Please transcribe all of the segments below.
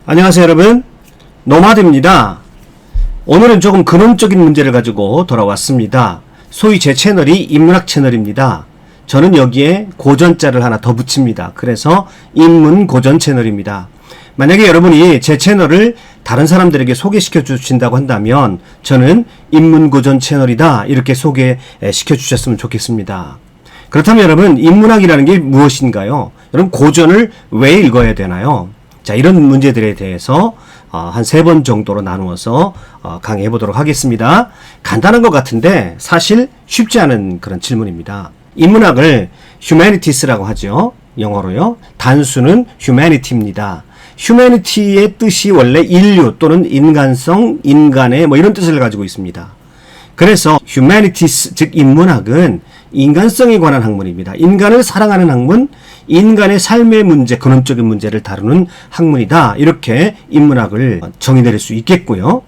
안녕하세요 여러분, 노마드입니다. 오늘은 조금 근원적인 문제를 가지고 돌아왔습니다. 소위 제 채널이 인문학 채널입니다. 저는 여기에 고전자를 하나 더 붙입니다. 그래서 인문고전 채널입니다. 만약에 여러분이 제 채널을 다른 사람들에게 소개시켜 주신다고 한다면 저는 인문고전 채널이다 이렇게 소개시켜 주셨으면 좋겠습니다. 그렇다면 여러분, 인문학이라는 게 무엇인가요? 여러분, 고전을 왜 읽어야 되나요? 자, 이런 문제들에 대해서 한 3번 정도로 나누어서 강의해 보도록 하겠습니다. 간단한 것 같은데 사실 쉽지 않은 그런 질문입니다. 인문학을 humanities라고 하죠. 영어로요. 단수는 humanity입니다. humanity의 뜻이 원래 인류 또는 인간성, 인간의 이런 뜻을 가지고 있습니다. 그래서 humanities, 즉 인문학은 인간성에 관한 학문입니다. 인간을 사랑하는 학문, 인간의 삶의 문제, 근원적인 문제를 다루는 학문이다. 이렇게 인문학을 정의내릴 수 있겠고요.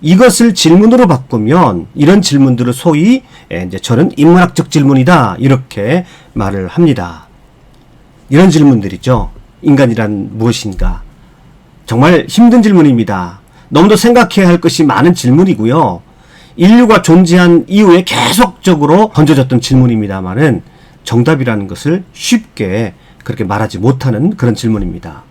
이것을 질문으로 바꾸면 이런 질문들을 소위 이제 저는 인문학적 질문이다. 이렇게 말을 합니다. 이런 질문들이죠. 인간이란 무엇인가? 정말 힘든 질문입니다. 너무도 생각해야 할 것이 많은 질문이고요. 인류가 존재한 이후에 계속적으로 던져졌던 질문입니다만은 정답이라는 것을 쉽게 그렇게 말하지 못하는 그런 질문입니다.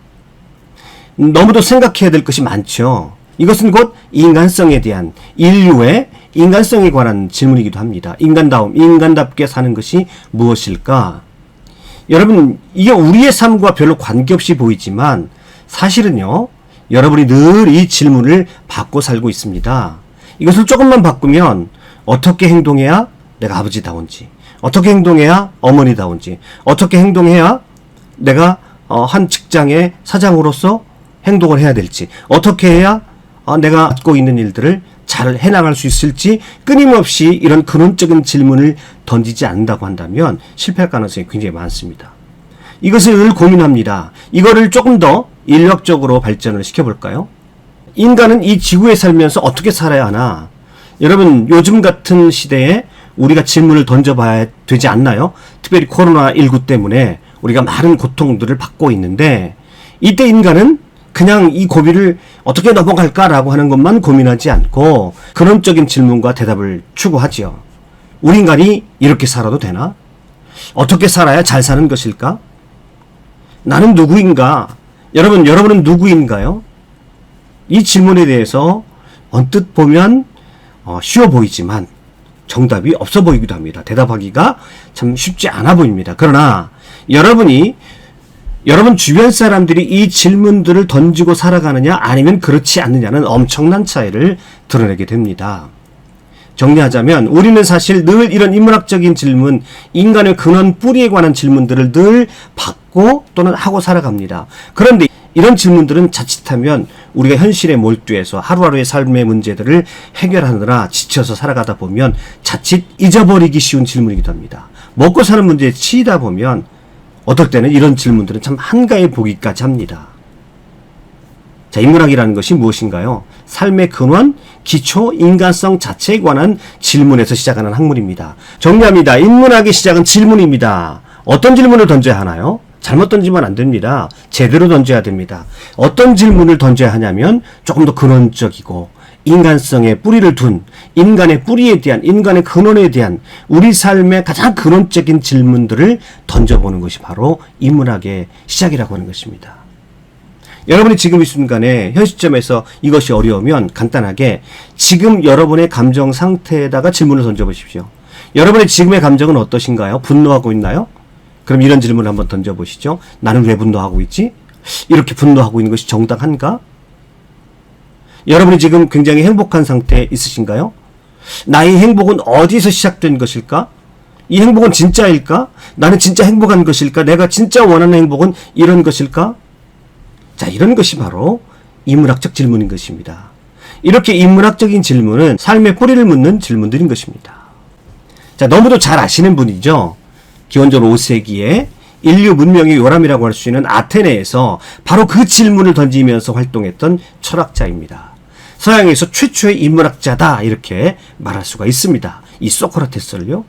너무도 생각해야 될 것이 많죠. 이것은 곧 인간성에 대한, 인류의 인간성에 관한 질문이기도 합니다. 인간다움, 인간답게 사는 것이 무엇일까? 여러분, 이게 우리의 삶과 별로 관계없이 보이지만 사실은요, 여러분이 늘 이 질문을 받고 살고 있습니다. 이것을 조금만 바꾸면 어떻게 행동해야 내가 아버지다운지, 어떻게 행동해야 어머니다운지, 어떻게 행동해야 내가 한 직장의 사장으로서 행동을 해야 될지, 어떻게 해야 내가 맡고 있는 일들을 잘 해나갈 수 있을지 끊임없이 이런 근원적인 질문을 던지지 않는다고 한다면 실패할 가능성이 굉장히 많습니다. 이것을 늘 고민합니다. 이거를 조금 더 인력적으로 발전을 시켜볼까요? 인간은 이 지구에 살면서 어떻게 살아야 하나? 여러분, 요즘 같은 시대에 우리가 질문을 던져봐야 되지 않나요? 특별히 코로나19 때문에 우리가 많은 고통들을 받고 있는데 이때 인간은 그냥 이 고비를 어떻게 넘어갈까라고 하는 것만 고민하지 않고 근원적인 질문과 대답을 추구하지요. 우리 인간이 이렇게 살아도 되나? 어떻게 살아야 잘 사는 것일까? 나는 누구인가? 여러분은 누구인가요? 이 질문에 대해서 언뜻 보면 쉬워 보이지만 정답이 없어 보이기도 합니다. 대답하기가 참 쉽지 않아 보입니다. 그러나 여러분 주변 사람들이 이 질문들을 던지고 살아가느냐 아니면 그렇지 않느냐는 엄청난 차이를 드러내게 됩니다. 정리하자면 우리는 사실 늘 이런 인문학적인 질문, 인간의 근원 뿌리에 관한 질문들을 늘 받고 또는 하고 살아갑니다. 그런데 이런 질문들은 자칫하면 우리가 현실에 몰두해서 하루하루의 삶의 문제들을 해결하느라 지쳐서 살아가다 보면 자칫 잊어버리기 쉬운 질문이기도 합니다. 먹고 사는 문제에 치이다 보면 어떨 때는 이런 질문들은 참 한가해 보기까지 합니다. 자, 인문학이라는 것이 무엇인가요? 삶의 근원, 기초, 인간성 자체에 관한 질문에서 시작하는 학문입니다. 정리합니다. 인문학의 시작은 질문입니다. 어떤 질문을 던져야 하나요? 잘못 던지면 안 됩니다. 제대로 던져야 됩니다. 어떤 질문을 던져야 하냐면 조금 더 근원적이고 인간성에 뿌리를 둔, 인간의 뿌리에 대한, 인간의 근원에 대한 우리 삶의 가장 근원적인 질문들을 던져보는 것이 바로 인문학의 시작이라고 하는 것입니다. 여러분이 지금 이 순간에 현 시점에서 이것이 어려우면 간단하게 지금 여러분의 감정 상태에다가 질문을 던져보십시오. 여러분의 지금의 감정은 어떠신가요? 분노하고 있나요? 그럼 이런 질문을 한번 던져보시죠. 나는 왜 분노하고 있지? 이렇게 분노하고 있는 것이 정당한가? 여러분이 지금 굉장히 행복한 상태에 있으신가요? 나의 행복은 어디서 시작된 것일까? 이 행복은 진짜일까? 나는 진짜 행복한 것일까? 내가 진짜 원하는 행복은 이런 것일까? 자, 이런 것이 바로 인문학적 질문인 것입니다. 이렇게 인문학적인 질문은 삶의 뿌리를 묻는 질문들인 것입니다. 자, 너무도 잘 아시는 분이죠. 기원전 5세기에 인류 문명의 요람이라고 할 수 있는 아테네에서 바로 그 질문을 던지면서 활동했던 철학자입니다. 서양에서 최초의 인문학자다 이렇게 말할 수가 있습니다. 이 소크라테스를요.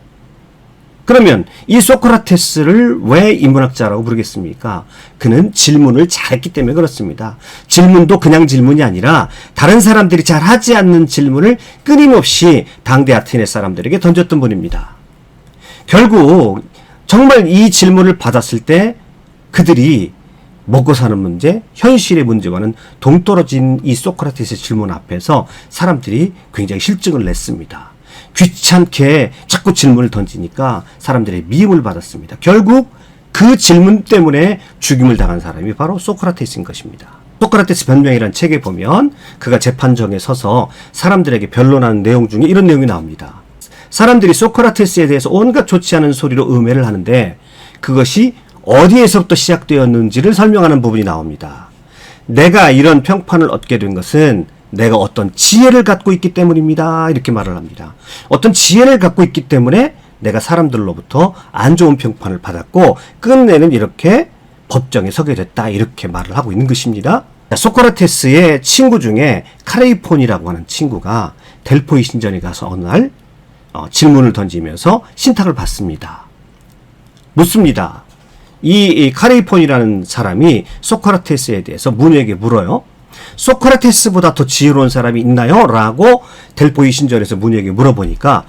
그러면 이 소크라테스를 왜 인문학자라고 부르겠습니까? 그는 질문을 잘했기 때문에 그렇습니다. 질문도 그냥 질문이 아니라 다른 사람들이 잘 하지 않는 질문을 끊임없이 당대 아테네 사람들에게 던졌던 분입니다. 결국 정말 이 질문을 받았을 때 그들이 먹고 사는 문제, 현실의 문제와는 동떨어진 이 소크라테스의 질문 앞에서 사람들이 굉장히 실증을 냈습니다. 귀찮게 자꾸 질문을 던지니까 사람들의 미움을 받았습니다. 결국 그 질문 때문에 죽임을 당한 사람이 바로 소크라테스인 것입니다. 소크라테스 변명이라는 책에 보면 그가 재판정에 서서 사람들에게 변론하는 내용 중에 이런 내용이 나옵니다. 사람들이 소크라테스에 대해서 온갖 좋지 않은 소리로 음해를 하는데 그것이 어디에서부터 시작되었는지를 설명하는 부분이 나옵니다. 내가 이런 평판을 얻게 된 것은 내가 어떤 지혜를 갖고 있기 때문입니다. 이렇게 말을 합니다. 어떤 지혜를 갖고 있기 때문에 내가 사람들로부터 안 좋은 평판을 받았고 끝내는 이렇게 법정에 서게 됐다. 이렇게 말을 하고 있는 것입니다. 소크라테스의 친구 중에 카레이폰이라고 하는 친구가 델포이 신전에 가서 어느 날 질문을 던지면서 신탁을 받습니다. 묻습니다. 이 카레이폰이라는 사람이 소크라테스에 대해서 무녀에게 물어요. 소크라테스보다 더 지혜로운 사람이 있나요? 라고 델포이 신전에서 무녀에게 물어보니까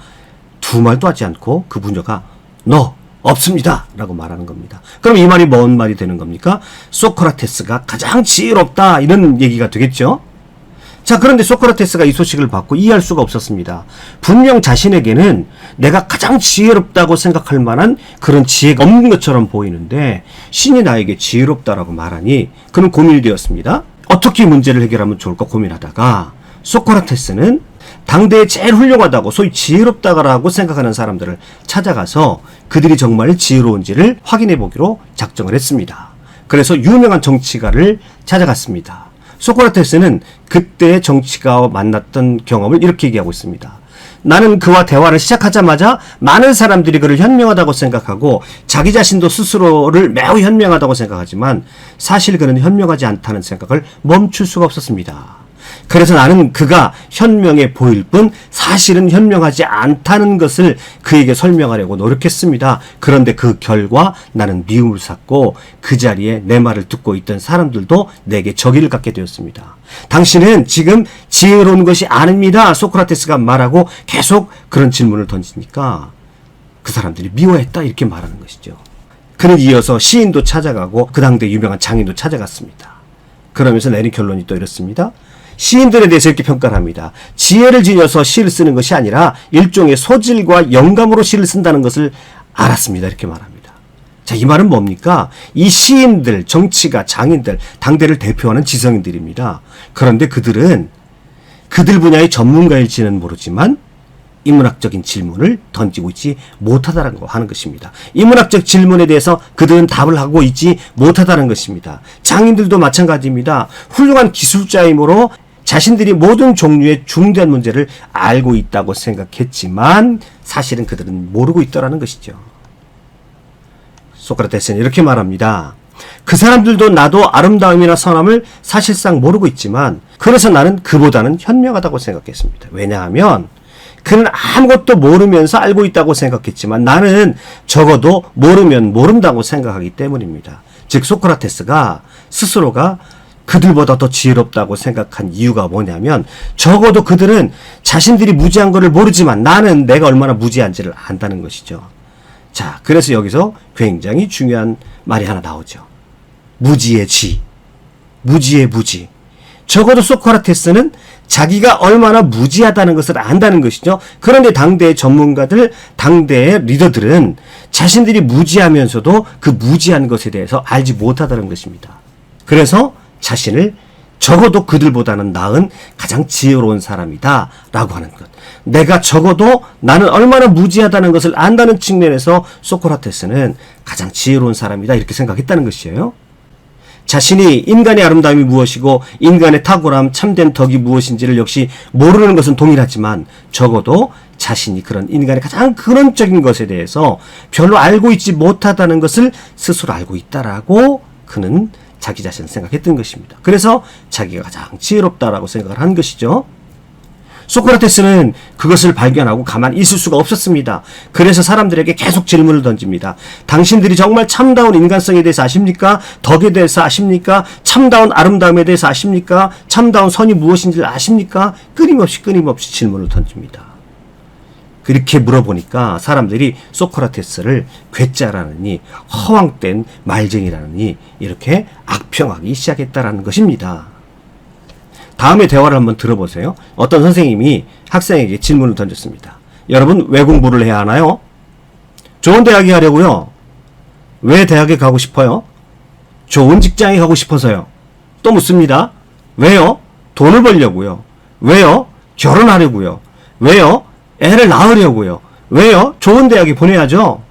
두 말도 하지 않고 그 무녀가 너 없습니다 라고 말하는 겁니다. 그럼 이 말이 뭔 말이 되는 겁니까? 소크라테스가 가장 지혜롭다 이런 얘기가 되겠죠. 자, 그런데 소크라테스가 이 소식을 받고 이해할 수가 없었습니다. 분명 자신에게는 내가 가장 지혜롭다고 생각할 만한 그런 지혜가 없는 것처럼 보이는데 신이 나에게 지혜롭다라고 말하니 그는 고민이 되었습니다. 어떻게 문제를 해결하면 좋을까 고민하다가 소크라테스는 당대에 제일 훌륭하다고 소위 지혜롭다고 생각하는 사람들을 찾아가서 그들이 정말 지혜로운지를 확인해 보기로 작정을 했습니다. 그래서 유명한 정치가를 찾아갔습니다. 소크라테스는 그때 정치가와 만났던 경험을 이렇게 얘기하고 있습니다. 나는 그와 대화를 시작하자마자 많은 사람들이 그를 현명하다고 생각하고 자기 자신도 스스로를 매우 현명하다고 생각하지만 사실 그는 현명하지 않다는 생각을 멈출 수가 없었습니다. 그래서 나는 그가 현명해 보일 뿐 사실은 현명하지 않다는 것을 그에게 설명하려고 노력했습니다. 그런데 그 결과 나는 미움을 샀고 그 자리에 내 말을 듣고 있던 사람들도 내게 적의를 갖게 되었습니다. 당신은 지금 지혜로운 것이 아닙니다. 소크라테스가 말하고 계속 그런 질문을 던지니까 그 사람들이 미워했다 이렇게 말하는 것이죠. 그는 이어서 시인도 찾아가고 그 당대 유명한 장인도 찾아갔습니다. 그러면서 내린 결론이 또 이렇습니다. 시인들에 대해서 이렇게 평가를 합니다. 지혜를 지녀서 시를 쓰는 것이 아니라 일종의 소질과 영감으로 시를 쓴다는 것을 알았습니다. 이렇게 말합니다. 자, 이 말은 뭡니까? 이 시인들, 정치가, 장인들, 당대를 대표하는 지성인들입니다. 그런데 그들은 그들 분야의 전문가일지는 모르지만 인문학적인 질문을 던지고 있지 못하다는 거 하는 것입니다. 인문학적 질문에 대해서 그들은 답을 하고 있지 못하다는 것입니다. 장인들도 마찬가지입니다. 훌륭한 기술자이므로 자신들이 모든 종류의 중대한 문제를 알고 있다고 생각했지만 사실은 그들은 모르고 있더라는 것이죠. 소크라테스는 이렇게 말합니다. 그 사람들도 나도 아름다움이나 선함을 사실상 모르고 있지만 그래서 나는 그보다는 현명하다고 생각했습니다. 왜냐하면 그는 아무것도 모르면서 알고 있다고 생각했지만 나는 적어도 모르면 모른다고 생각하기 때문입니다. 즉 소크라테스가 스스로가 그들보다 더 지혜롭다고 생각한 이유가 뭐냐면 적어도 그들은 자신들이 무지한 것을 모르지만 나는 내가 얼마나 무지한지를 안다는 것이죠. 자, 그래서 여기서 굉장히 중요한 말이 하나 나오죠. 무지의 지, 무지의 무지. 적어도 소크라테스는 자기가 얼마나 무지하다는 것을 안다는 것이죠. 그런데 당대의 전문가들, 당대의 리더들은 자신들이 무지하면서도 그 무지한 것에 대해서 알지 못하다는 것입니다. 그래서 자신을 적어도 그들보다는 나은 가장 지혜로운 사람이다 라고 하는 것. 내가 적어도 나는 얼마나 무지하다는 것을 안다는 측면에서 소크라테스는 가장 지혜로운 사람이다 이렇게 생각했다는 것이에요. 자신이 인간의 아름다움이 무엇이고 인간의 탁월함, 참된 덕이 무엇인지를 역시 모르는 것은 동일하지만 적어도 자신이 그런 인간의 가장 근원적인 것에 대해서 별로 알고 있지 못하다는 것을 스스로 알고 있다라고 그는 자기 자신을 생각했던 것입니다. 그래서 자기가 가장 지혜롭다라고 생각을 한 것이죠. 소크라테스는 그것을 발견하고 가만히 있을 수가 없었습니다. 그래서 사람들에게 계속 질문을 던집니다. 당신들이 정말 참다운 인간성에 대해서 아십니까? 덕에 대해서 아십니까? 참다운 아름다움에 대해서 아십니까? 참다운 선이 무엇인지를 아십니까? 끊임없이 질문을 던집니다. 그렇게 물어보니까 사람들이 소크라테스를 괴짜라느니 허황된 말쟁이라느니 이렇게 악평하기 시작했다라는 것입니다. 다음에 대화를 한번 들어보세요. 어떤 선생님이 학생에게 질문을 던졌습니다. 여러분, 왜 공부를 해야 하나요? 좋은 대학에 가려고요. 왜 대학에 가고 싶어요? 좋은 직장에 가고 싶어서요. 또 묻습니다. 왜요? 돈을 벌려고요. 왜요? 결혼하려고요. 왜요? 애를 낳으려고요. 왜요? 좋은 대학에 보내야죠.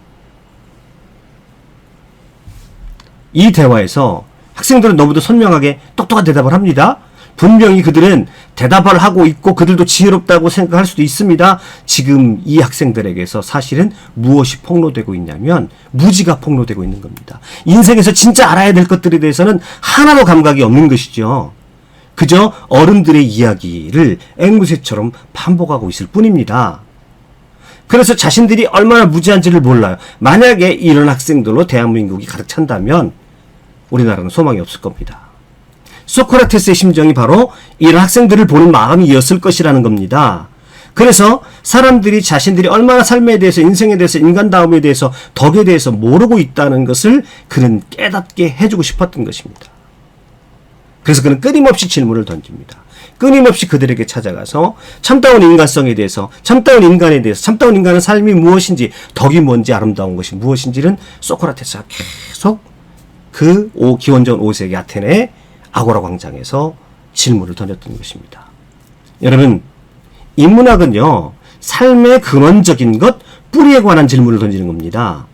이 대화에서 학생들은 너무도 선명하게 똑똑한 대답을 합니다. 분명히 그들은 대답을 하고 있고 그들도 지혜롭다고 생각할 수도 있습니다. 지금 이 학생들에게서 사실은 무엇이 폭로되고 있냐면 무지가 폭로되고 있는 겁니다. 인생에서 진짜 알아야 될 것들에 대해서는 하나도 감각이 없는 것이죠. 그저 어른들의 이야기를 앵무새처럼 반복하고 있을 뿐입니다. 그래서 자신들이 얼마나 무지한지를 몰라요. 만약에 이런 학생들로 대한민국이 가득 찬다면 우리나라는 소망이 없을 겁니다. 소크라테스의 심정이 바로 이런 학생들을 보는 마음이었을 것이라는 겁니다. 그래서 사람들이 자신들이 얼마나 삶에 대해서, 인생에 대해서, 인간다움에 대해서, 덕에 대해서 모르고 있다는 것을 그는 깨닫게 해주고 싶었던 것입니다. 그래서 그는 끊임없이 질문을 던집니다. 끊임없이 그들에게 찾아가서 참다운 인간성에 대해서, 참다운 인간에 대해서, 참다운 인간의 삶이 무엇인지, 덕이 뭔지, 아름다운 것이 무엇인지는 소크라테스가 계속 그 기원전 5세기 아테네 아고라 광장에서 질문을 던졌던 것입니다. 여러분, 인문학은요, 삶의 근원적인 것, 뿌리에 관한 질문을 던지는 겁니다.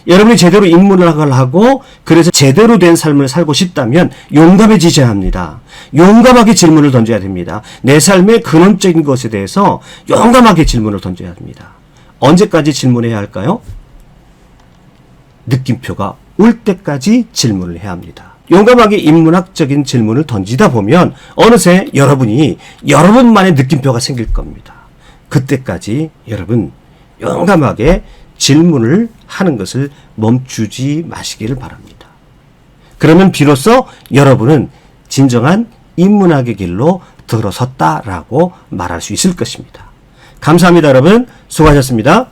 여러분이 제대로 인문학을 하고 그래서 제대로 된 삶을 살고 싶다면 용감해지셔야 합니다. 용감하게 질문을 던져야 됩니다. 내 삶의 근원적인 것에 대해서 용감하게 질문을 던져야 합니다. 언제까지 질문해야 할까요? 느낌표가 올 때까지 질문을 해야 합니다. 용감하게 인문학적인 질문을 던지다 보면 어느새 여러분만의 느낌표가 생길 겁니다. 그때까지 여러분 용감하게 질문을 하는 것을 멈추지 마시기를 바랍니다. 그러면 비로소 여러분은 진정한 인문학의 길로 들어섰다라고 말할 수 있을 것입니다. 감사합니다, 여러분. 수고하셨습니다.